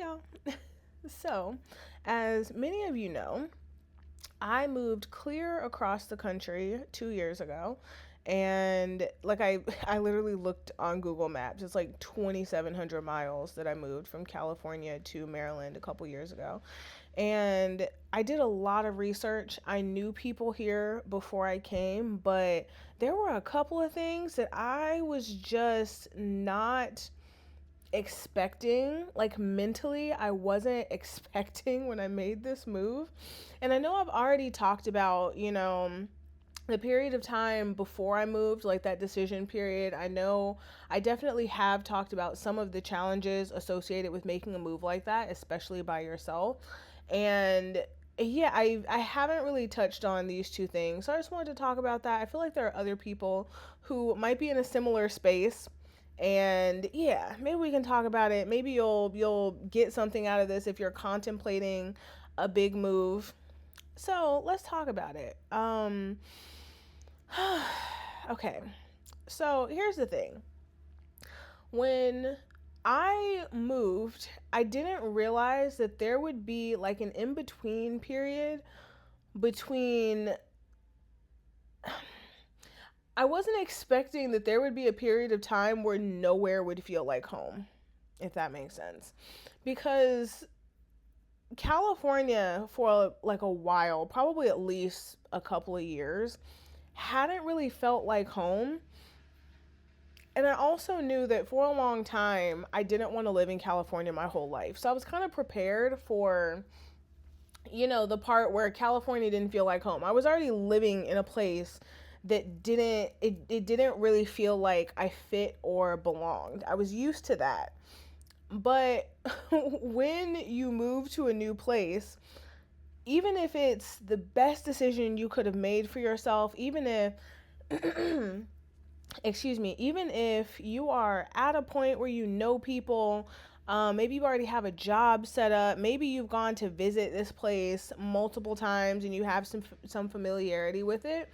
y'all. So, as many of you know, I moved clear across the country 2 years ago. And I literally looked on Google Maps. It's like 2,700 miles that I moved from California to Maryland a couple years ago. And I did a lot of research. I knew people here before I came, but there were a couple of things that I was just not expecting, like mentally I wasn't expecting when I made this move. And I know I've already talked about, the period of time before I moved, like that decision period. I know I definitely have talked about some of the challenges associated with making a move like that, especially by yourself. And yeah, I haven't really touched on these two things. So I just wanted to talk about that. I feel like there are other people who might be in a similar space, and yeah, maybe we can talk about it. Maybe you'll get something out of this if you're contemplating a big move. So let's talk about it. Okay, so here's the thing. When I moved, I didn't realize that there would be like an in between period between. I wasn't expecting that there would be a period of time where nowhere would feel like home, if that makes sense. Because California, for like a while, probably at least a couple of years, hadn't really felt like home. And I also knew that for a long time, I didn't want to live in California my whole life. So I was kind of prepared for, the part where California didn't feel like home. I was already living in a place that it didn't really feel like I fit or belonged. I was used to that. But when you move to a new place, even if it's the best decision you could have made for yourself, even if excuse me, even if you are at a point where you know people, maybe you already have a job set up, maybe you've gone to visit this place multiple times and you have some familiarity with it,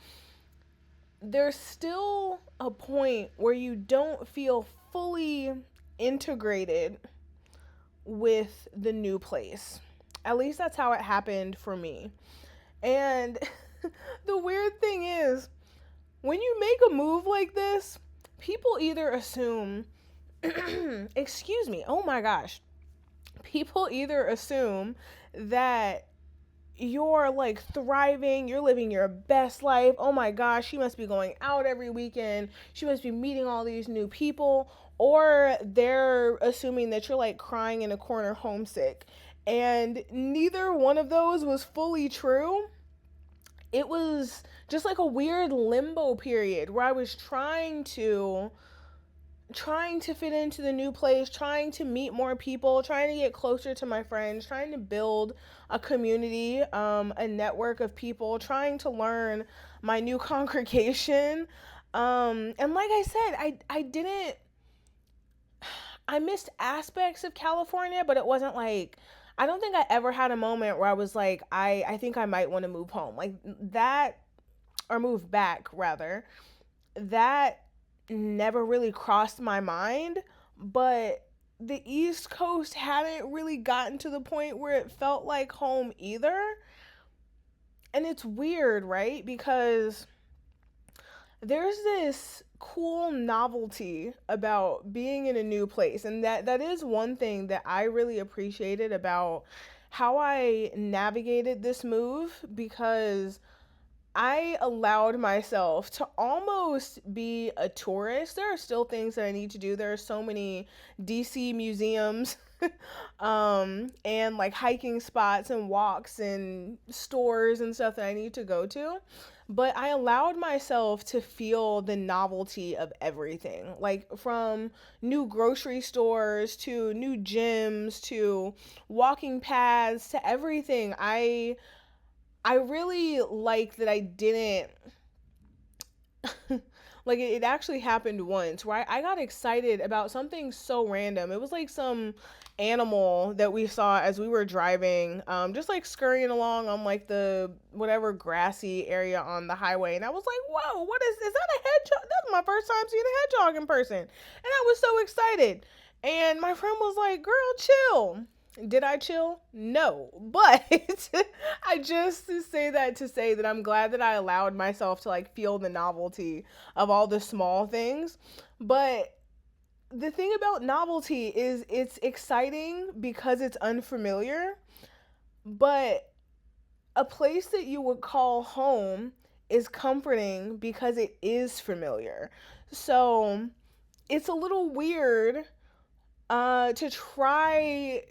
there's still a point where you don't feel fully integrated with the new place. At least that's how it happened for me. And the weird thing is, when you make a move like this, people either assume, excuse me, oh my gosh, people either assume that you're like thriving, you're living your best life. Oh my gosh, she must be going out every weekend. She must be meeting all these new people. Or they're assuming that you're like crying in a corner homesick. And neither one of those was fully true. It was just like a weird limbo period where I was trying to fit into the new place, trying to meet more people, trying to get closer to my friends, trying to build a community, a network of people, trying to learn my new congregation. And like I said, I didn't, I missed aspects of California, but it wasn't like, I don't think I ever had a moment where I was like, I think I might want to move home. Like that, or move back rather. That never really crossed my mind, but the East Coast hadn't really gotten to the point where it felt like home either. And it's weird, right? Because there's this cool novelty about being in a new place, and that is one thing that I really appreciated about how I navigated this move, because I allowed myself to almost be a tourist. There are still things that I need to do. There are so many DC museums and like hiking spots and walks and stores and stuff that I need to go to. But I allowed myself to feel the novelty of everything, like from new grocery stores to new gyms to walking paths to everything. I really like that I didn't like it actually happened once where I got excited about something so random. It was like some animal that we saw as we were driving, just like scurrying along on like the whatever grassy area on the highway. And I was like, whoa, is that a hedgehog? That's my first time seeing a hedgehog in person. And I was so excited. And my friend was like, girl, chill. Did I chill? No. But I just say that to say that I'm glad that I allowed myself to like feel the novelty of all the small things. But the thing about novelty is it's exciting because it's unfamiliar, but a place that you would call home is comforting because it is familiar. So it's a little weird to try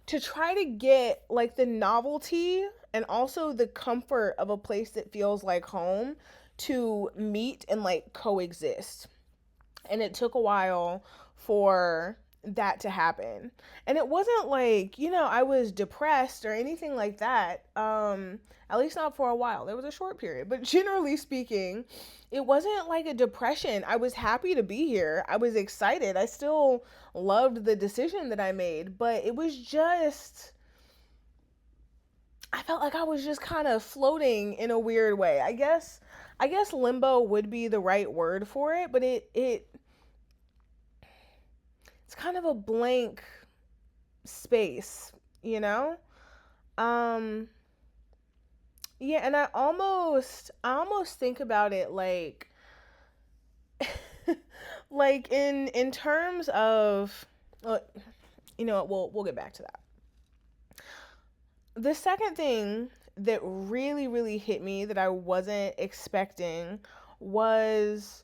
to get like the novelty and also the comfort of a place that feels like home to meet and like coexist. And it took a while for that to happen. And it wasn't like, I was depressed or anything like that. At least not for a while. There was a short period, but generally speaking, it wasn't like a depression. I was happy to be here. I was excited. I still loved the decision that I made, but it was just I felt like I was just kind of floating in a weird way. I guess limbo would be the right word for it, but it's kind of a blank space, you know? Um yeah, and I almost think about it like like in terms of uh, we'll get back to that. The second thing that really really hit me that I wasn't expecting was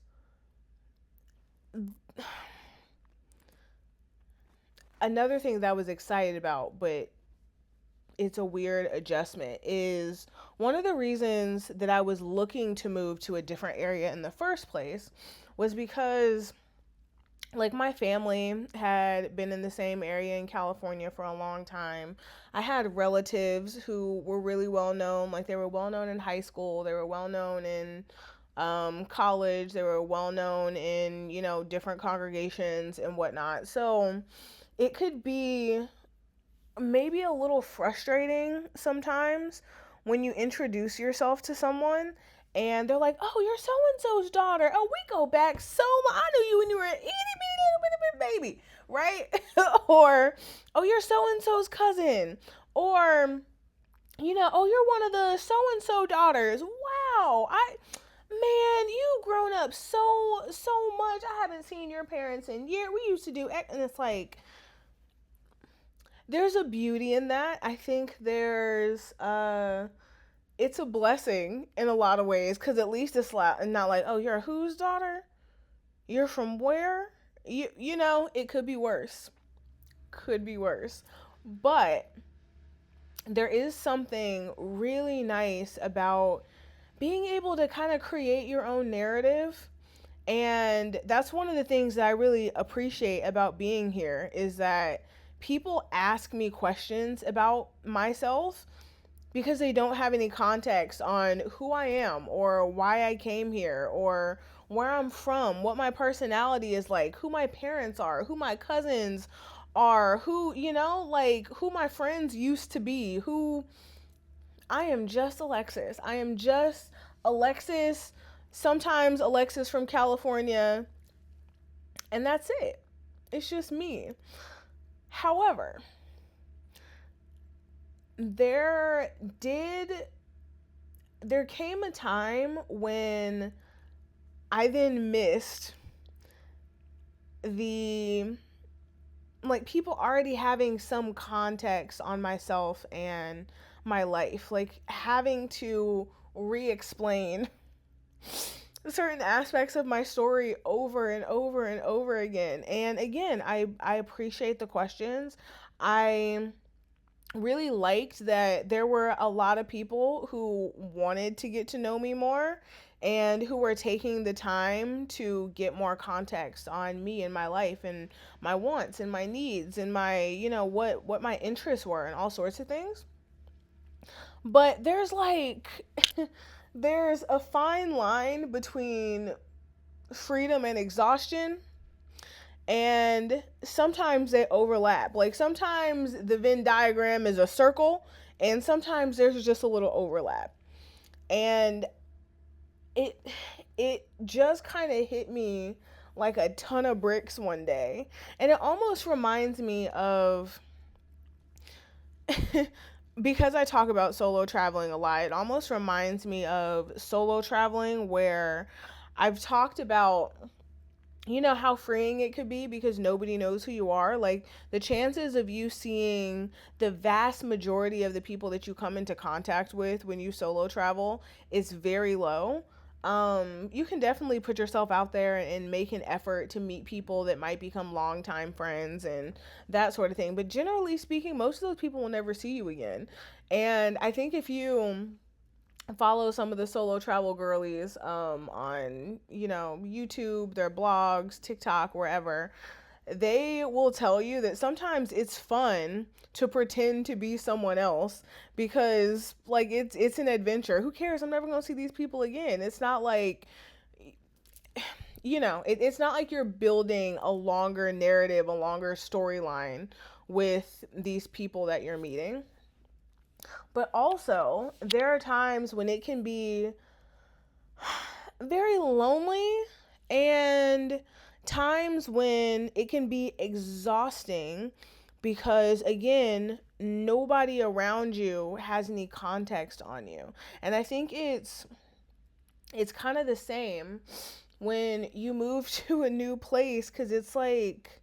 another thing that I was excited about, but it's a weird adjustment is one of the reasons that I was looking to move to a different area in the first place was because like my family had been in the same area in California for a long time. I had relatives who were really well known, like they were well known in high school, they were well known in college, they were well known in, different congregations and whatnot. So it could be maybe a little frustrating sometimes when you introduce yourself to someone and they're like, "Oh, you're so and so's daughter. Oh, we go back so much. I knew you when you were an itty bitty little bitty baby, right?" Or, "Oh, you're so and so's cousin." Or, "Oh, you're one of the so and so daughters. Wow, man, you've grown up so much. I haven't seen your parents in years. We used to do," and it's like there's a beauty in that. I think it's a blessing in a lot of ways because at least it's not like, "Oh, you're a whose daughter? You're from where?" It could be worse. Could be worse. But there is something really nice about being able to kind of create your own narrative. And that's one of the things that I really appreciate about being here is that people ask me questions about myself because they don't have any context on who I am or why I came here or where I'm from, what my personality is like, who my parents are, who my cousins are, like who my friends used to be, who I am just Alexis. I am just Alexis, sometimes Alexis from California, and that's it. It's just me. However, there did there came a time when I then missed the like people already having some context on myself and my life, like having to re-explain certain aspects of my story over and over and over again. And again, I appreciate the questions. I really liked that there were a lot of people who wanted to get to know me more and who were taking the time to get more context on me and my life and my wants and my needs and my, what my interests were and all sorts of things. But there's like there's a fine line between freedom and exhaustion, and sometimes they overlap. Like sometimes the Venn diagram is a circle and sometimes there's just a little overlap. And it it just kind of hit me like a ton of bricks one day. And it almost reminds me of because I talk about solo traveling a lot, it almost reminds me of solo traveling where I've talked about, you know, how freeing it could be because nobody knows who you are. Like, the chances of you seeing the vast majority of the people that you come into contact with when you solo travel is very low. You can definitely put yourself out there and make an effort to meet people that might become longtime friends and that sort of thing. But generally speaking, most of those people will never see you again. And I think if you follow some of the solo travel girlies on, you know, YouTube, their blogs, TikTok, wherever, they will tell you that sometimes it's fun to pretend to be someone else because like it's an adventure. Who cares? I'm never going to see these people again. It's not like, you know, it's not like you're building a longer narrative, a longer storyline with these people that you're meeting. But also, there are times when it can be very lonely and times when it can be exhausting because, again, nobody around you has any context on you. And I think it's kind of the same when you move to a new place because it's like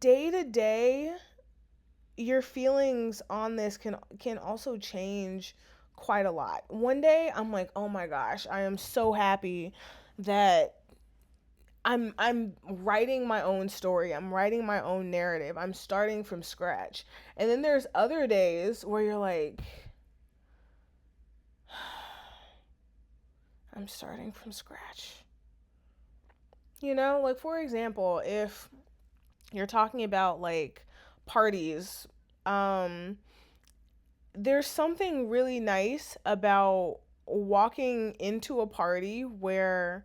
day to day your feelings on this can also change quite a lot. One day I'm like, "Oh my gosh, I am so happy that I'm writing my own story. I'm writing my own narrative. I'm starting from scratch." And then there's other days where you're like, "I'm starting from scratch." You know, like for example, if you're talking about like parties, um there's something really nice about walking into a party where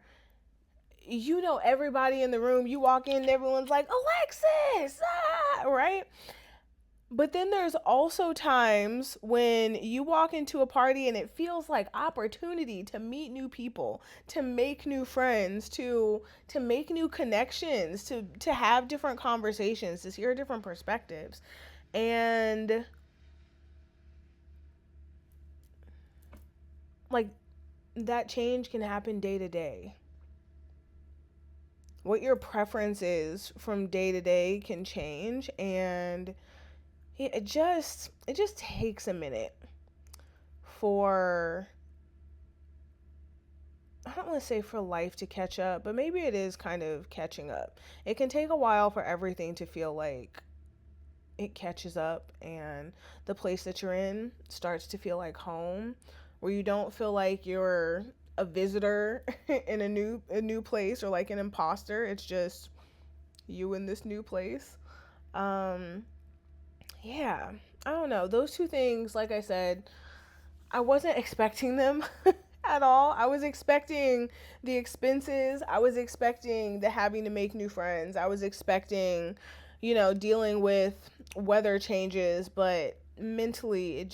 you know everybody in the room. You walk in and everyone's like, Alexis, right? But then there's also times when you walk into a party and it feels like opportunity to meet new people, to make new friends, to make new connections, to have different conversations, to hear different perspectives. And like that change can happen day to day. What your preference is from day to day can change, and it just takes a minute for, I don't want to say for life to catch up, but maybe it is kind of catching up. It can take a while for everything to feel like it catches up and the place that you're in starts to feel like home, where you don't feel like you're a visitor in a new place or like an imposter. It's just you in this new place. Um yeah, I don't know. Those two things, like I said, I wasn't expecting them at all. I was expecting the expenses. I was expecting the having to make new friends. I was expecting, you know, dealing with weather changes, but mentally it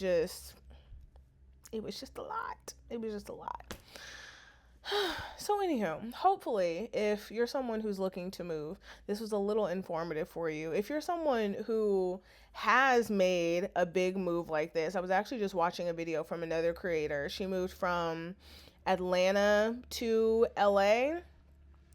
was just a lot. It was just a lot. So, anywho, hopefully, if you're someone who's looking to move, this was a little informative for you. If you're someone who has made a big move like this, I was actually just watching a video from another creator. She moved from Atlanta to LA.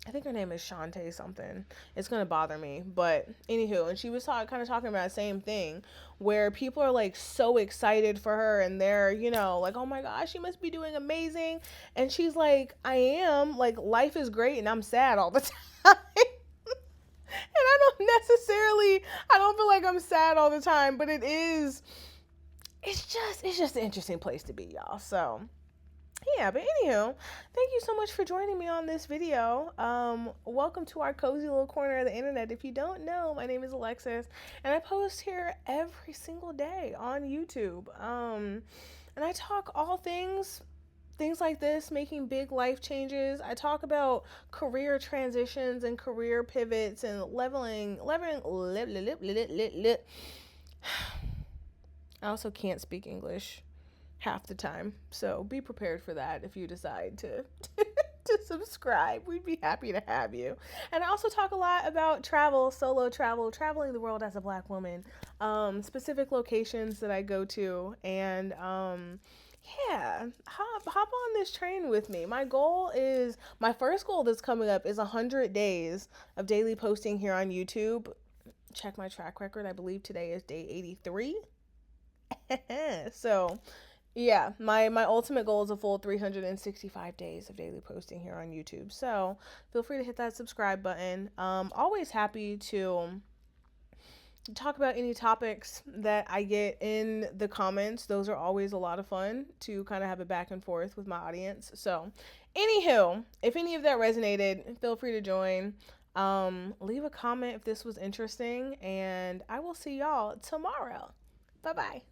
I think her name is Shantae something. It's gonna bother me, but anywho, and she was kind of talking about the same thing, where people are like so excited for her, and they're, you know, like, oh my gosh, she must be doing amazing, and she's like, I am, like, life is great, and I'm sad all the time. And I don't feel like I'm sad all the time, but it's just an interesting place to be, y'all. So yeah, but anywho, thank you so much for joining me on this video. Welcome to our cozy little corner of the internet. If you don't know, my name is Alexis, and I post here every single day on YouTube. And I talk all things like this, making big life changes. I talk about career transitions and career pivots and I also can't speak English half the time. So be prepared for that if you decide to to subscribe. We'd be happy to have you. And I also talk a lot about travel, solo travel, traveling the world as a Black woman, specific locations that I go to, and yeah, hop on this train with me. My first goal that's coming up is 100 days of daily posting here on YouTube. Check my track record. I believe today is day 83. So yeah, my ultimate goal is a full 365 days of daily posting here on YouTube. So feel free to hit that subscribe button. Always happy to talk about any topics that I get in the comments. Those are always a lot of fun to kind of have a back and forth with my audience. So, anywho, if any of that resonated, feel free to join. Leave a comment if this was interesting, and I will see y'all tomorrow. Bye bye.